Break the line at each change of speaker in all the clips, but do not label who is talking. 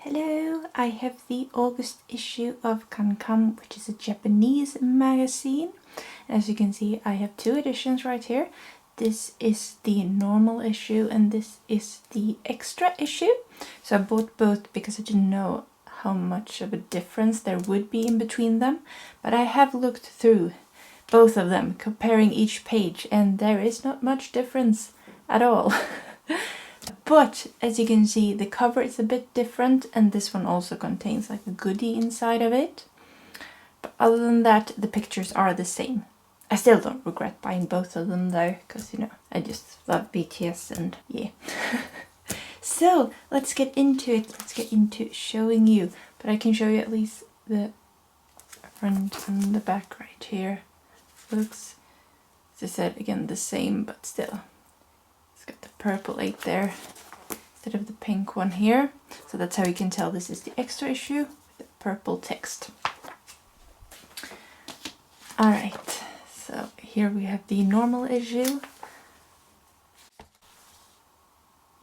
Hello, I have the August issue of CanCam, which is a Japanese magazine. As you can see, I have two editions right here. This is the normal issue and this is the extra issue. So I bought both because I didn't know how much of a difference there would be in between them. But I have looked through both of them, comparing each page, and there is not much difference at all. But as you can see, the cover is a bit different, and this one also contains like a goodie inside of it. But other than that, the pictures are the same. I still don't regret buying both of them though, because you know, I just love BTS and yeah. So let's get into it. Let's get into showing you. But I can show you at least the front and the back right here. Looks, as I said, again the same, but still. It's got the purple 8 there instead of the pink one here. So that's how you can tell this is the extra issue with the purple text. Alright, so here we have the normal issue.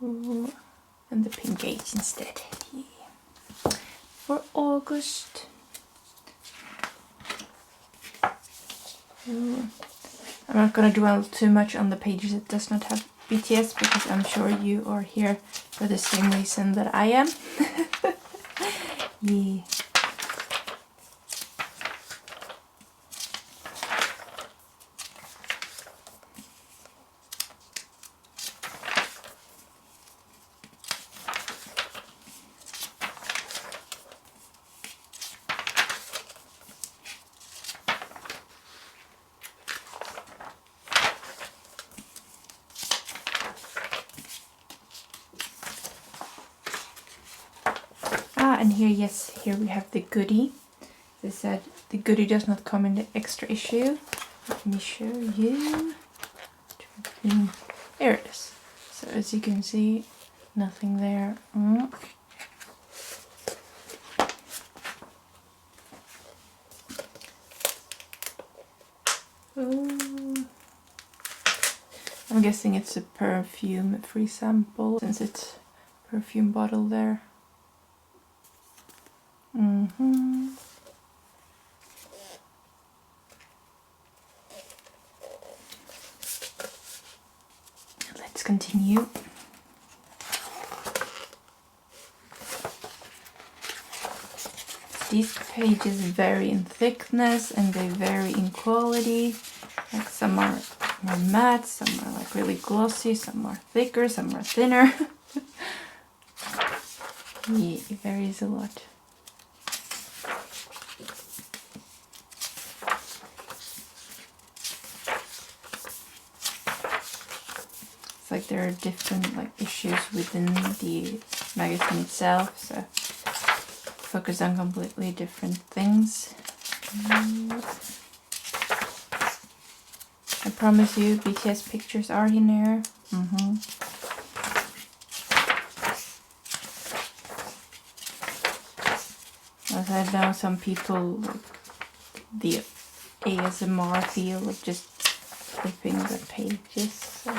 Ooh, and the pink 8 instead. Yeah. For August. Ooh. I'm not going to dwell too much on the pages that does not have BTS, because I'm sure you are here for the same reason that I am. Yeah. And here, yes, here we have the goodie. They said the goodie does not come in the extra issue. Let me show you. There it is. So as you can see, nothing there. Ooh. I'm guessing it's a perfume-free sample, since it's a perfume bottle there. Let's continue. These pages vary in thickness and they vary in quality. Like some are more matte, some are like really glossy, some are thicker, some are thinner. Yeah, it varies a lot. It's like there are different like issues within the magazine itself, so focus on completely different things. I promise you, BTS pictures are in there. As I know, some people like the ASMR feel of just flipping the pages. So.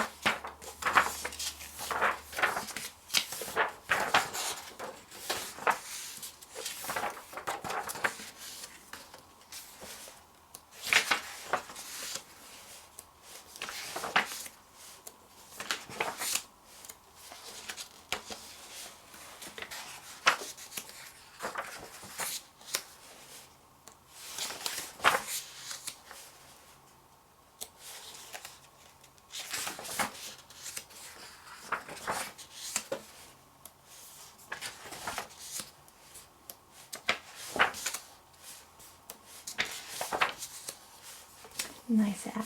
Nice ad.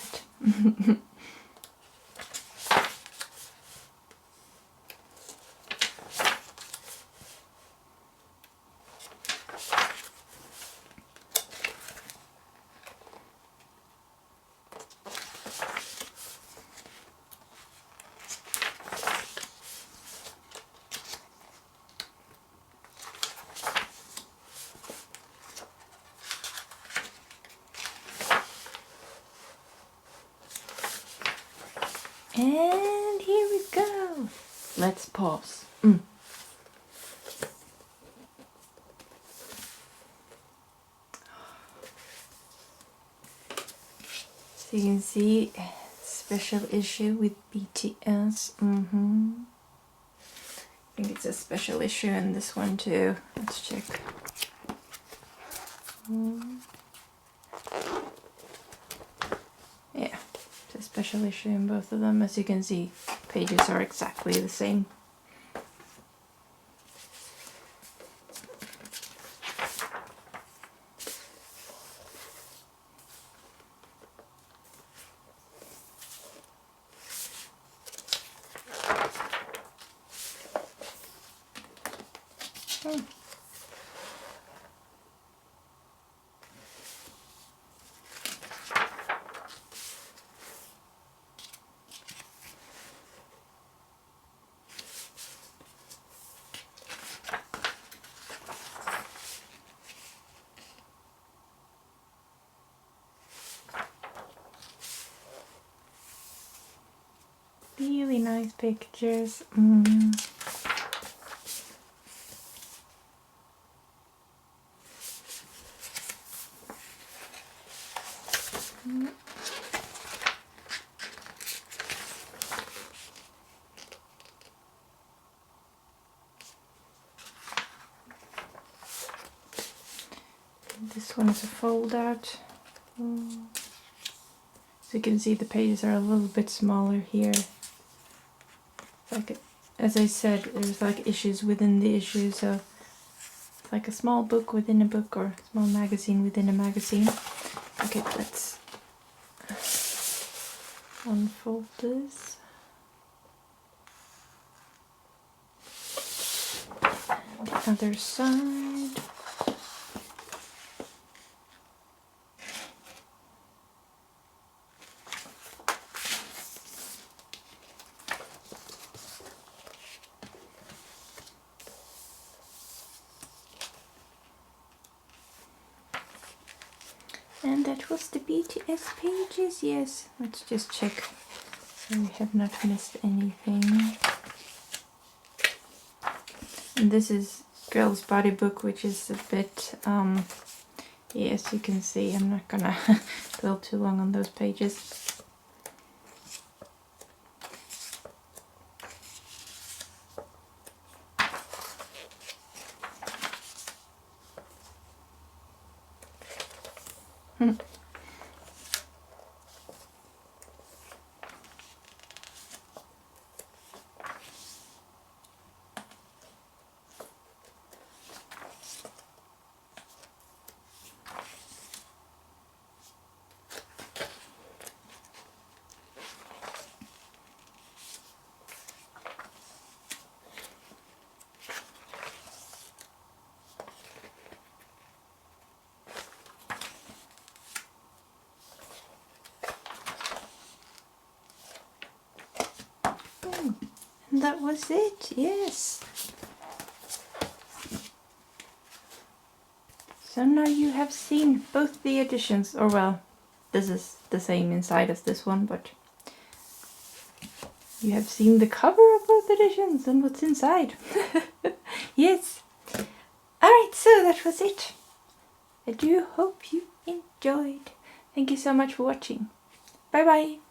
And here we go. Let's pause. So you can see special issue with BTS. I think it's a special issue in this one too. Let's check. Yeah, it's a special issue in both of them. As you can see, pages are exactly the same. Really nice pictures. This one is a fold out. So you can see the pages are a little bit smaller here. Like, as I said, there's like issues within the issue, so it's like a small book within a book or a small magazine within a magazine. Okay, let's unfold this. And the other side. And that was the BTS pages, yes. Let's just check so we have not missed anything. And this is Girl's Body Book, which is a bit, yes, you can see, I'm not gonna dwell too long on those pages. And that was it, yes. So now you have seen both the editions, or well, this is the same inside as this one, but you have seen the cover of both editions and what's inside. Yes. Alright, so that was it. I do hope you enjoyed. Thank you so much for watching. Bye bye.